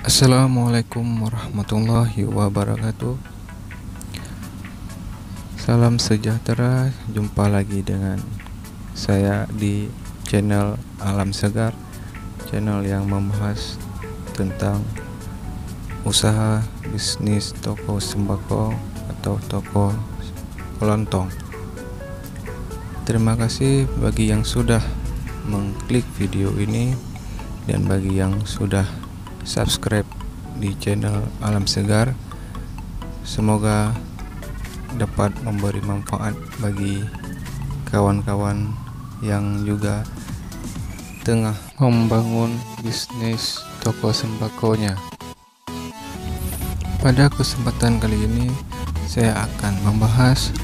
Assalamualaikum warahmatullahi wabarakatuh. Salam sejahtera, jumpa lagi dengan saya di channel Alam Segar, channel yang membahas tentang usaha bisnis toko sembako atau toko kelontong. Terima kasih bagi yang sudah mengklik video ini dan bagi yang sudah subscribe di channel Alam Segar. Semoga dapat memberi manfaat bagi kawan-kawan yang juga tengah membangun bisnis toko sembakonya. Pada kesempatan kali ini saya akan membahas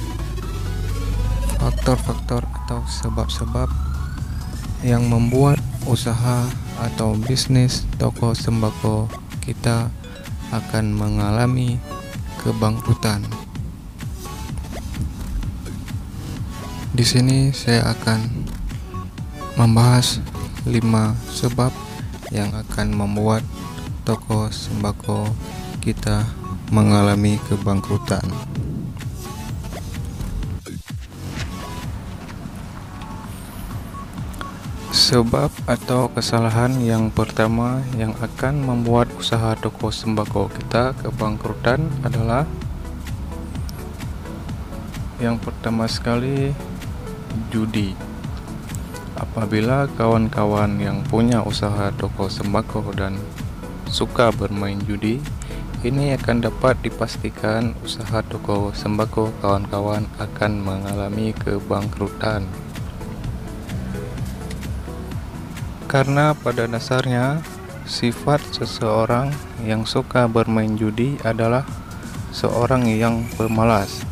faktor-faktor atau sebab-sebab yang membuat usaha atau bisnis toko sembako kita akan mengalami kebangkrutan. Di sini saya akan membahas 5 sebab yang akan membuat toko sembako kita mengalami kebangkrutan. Sebab atau kesalahan yang pertama yang akan membuat usaha toko sembako kita kebangkrutan adalah yang pertama sekali, judi. Apabila kawan-kawan yang punya usaha toko sembako dan suka bermain judi, ini akan dapat dipastikan usaha toko sembako kawan-kawan akan mengalami kebangkrutan. Karena pada dasarnya sifat seseorang yang suka bermain judi adalah seorang yang pemalas,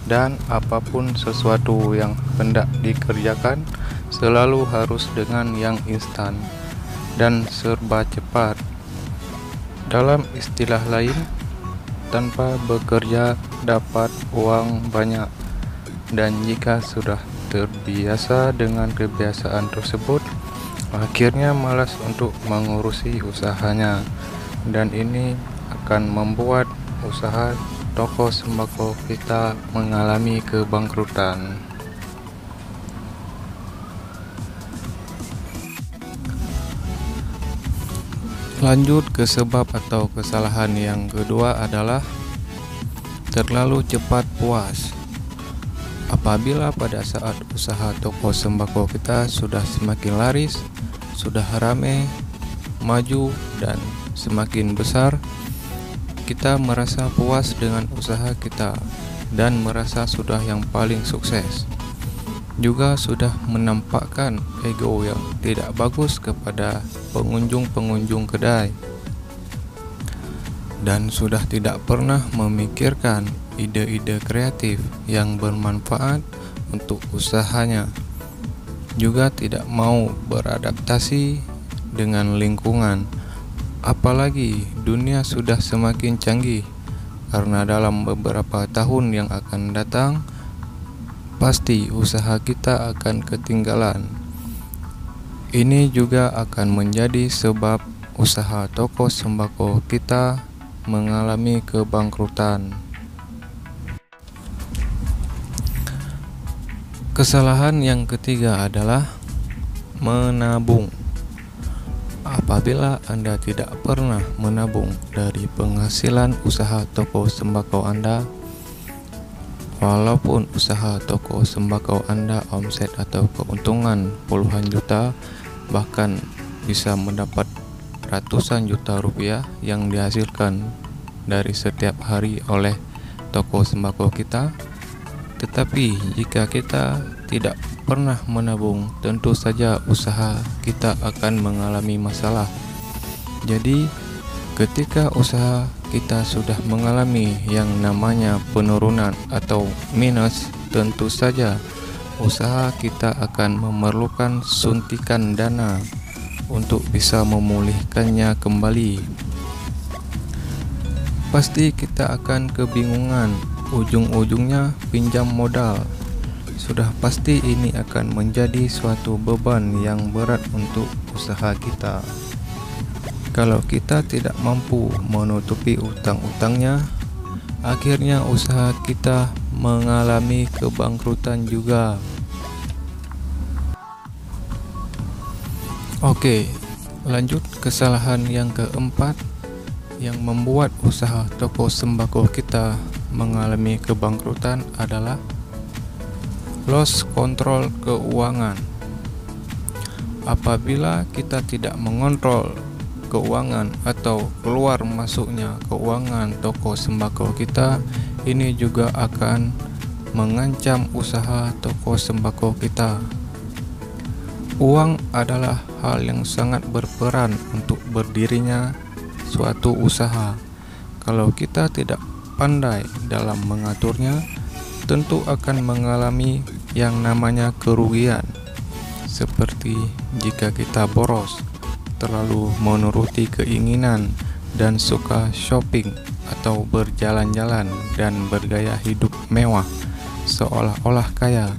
dan apapun sesuatu yang hendak dikerjakan selalu harus dengan yang instan dan serba cepat. Dalam istilah lain, tanpa bekerja dapat uang banyak, dan jika sudah terbiasa dengan kebiasaan tersebut, akhirnya malas untuk mengurusi usahanya, dan ini akan membuat usaha toko sembako kita mengalami kebangkrutan. Lanjut ke sebab atau kesalahan yang kedua adalah terlalu cepat puas. Apabila pada saat usaha toko sembako kita sudah semakin laris, sudah ramai, maju, dan semakin besar, kita merasa puas dengan usaha kita dan merasa sudah yang paling sukses. Juga sudah menampakkan ego yang tidak bagus kepada pengunjung-pengunjung kedai, dan sudah tidak pernah memikirkan ide-ide kreatif yang bermanfaat untuk usahanya. Juga tidak mau beradaptasi dengan lingkungan. Apalagi dunia sudah semakin canggih, karena dalam beberapa tahun yang akan datang pasti usaha kita akan ketinggalan. Ini juga akan menjadi sebab usaha toko sembako kita mengalami kebangkrutan. Kesalahan yang ketiga adalah menabung. Apabila Anda tidak pernah menabung dari penghasilan usaha toko sembako Anda, walaupun usaha toko sembako Anda omset atau keuntungan puluhan juta, bahkan bisa mendapat ratusan juta rupiah yang dihasilkan dari setiap hari oleh toko sembako kita, tetapi jika kita tidak pernah menabung, tentu saja usaha kita akan mengalami masalah. Jadi, ketika usaha kita sudah mengalami yang namanya penurunan atau minus, tentu saja usaha kita akan memerlukan suntikan dana untuk bisa memulihkannya kembali. Pasti kita akan kebingungan, ujung-ujungnya pinjam modal. Sudah pasti ini akan menjadi suatu beban yang berat untuk usaha kita. Kalau kita tidak mampu menutupi utang-utangnya, akhirnya usaha kita mengalami kebangkrutan juga. Oke, lanjut kesalahan yang keempat yang membuat usaha toko sembako kita mengalami kebangkrutan adalah loss control keuangan. Apabila kita tidak mengontrol keuangan atau keluar masuknya keuangan toko sembako kita, ini juga akan mengancam usaha toko sembako kita. Uang adalah hal yang sangat berperan untuk berdirinya suatu usaha. Kalau kita tidak pandai dalam mengaturnya, tentu akan mengalami yang namanya kerugian. Seperti jika kita boros, terlalu menuruti keinginan dan suka shopping atau berjalan-jalan dan bergaya hidup mewah seolah-olah kaya,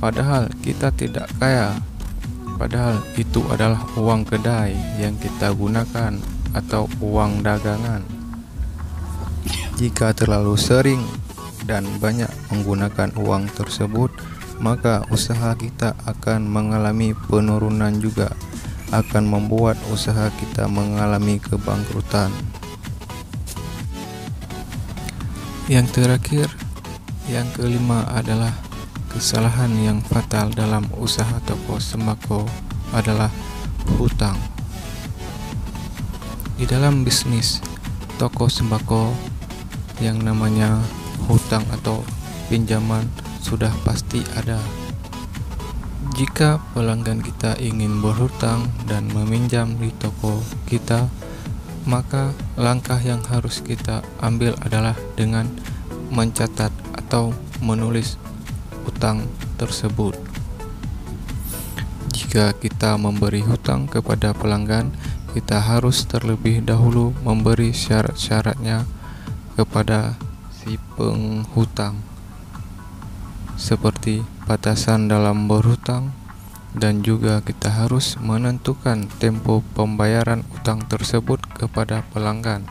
padahal kita tidak kaya, padahal itu adalah uang kedai yang kita gunakan atau uang dagangan. Jika terlalu sering dan banyak menggunakan uang tersebut, maka usaha kita akan mengalami penurunan juga, akan membuat usaha kita mengalami kebangkrutan. Yang terakhir, yang kelima adalah kesalahan yang fatal dalam usaha toko sembako adalah hutang. Di dalam bisnis toko sembako, yang namanya hutang atau pinjaman sudah pasti ada. Jika pelanggan kita ingin berhutang dan meminjam di toko kita, maka langkah yang harus kita ambil adalah dengan mencatat atau menulis hutang tersebut. Jika kita memberi hutang kepada pelanggan, kita harus terlebih dahulu memberi syarat-syaratnya kepada si penghutang, seperti batasan dalam berhutang, dan juga kita harus menentukan tempo pembayaran utang tersebut kepada pelanggan.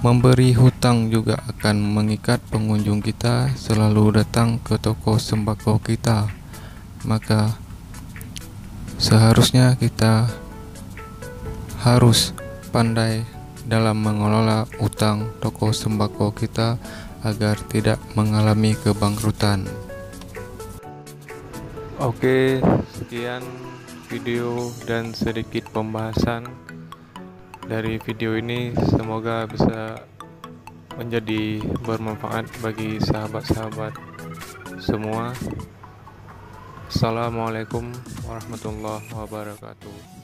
Memberi hutang juga akan mengikat pengunjung kita selalu datang ke toko sembako kita. Maka seharusnya kita harus pandai dalam mengelola utang toko sembako kita agar tidak mengalami kebangkrutan. Oke, sekian video dan sedikit pembahasan dari video ini. Semoga bisa menjadi bermanfaat bagi sahabat-sahabat semua. Assalamualaikum warahmatullahi wabarakatuh.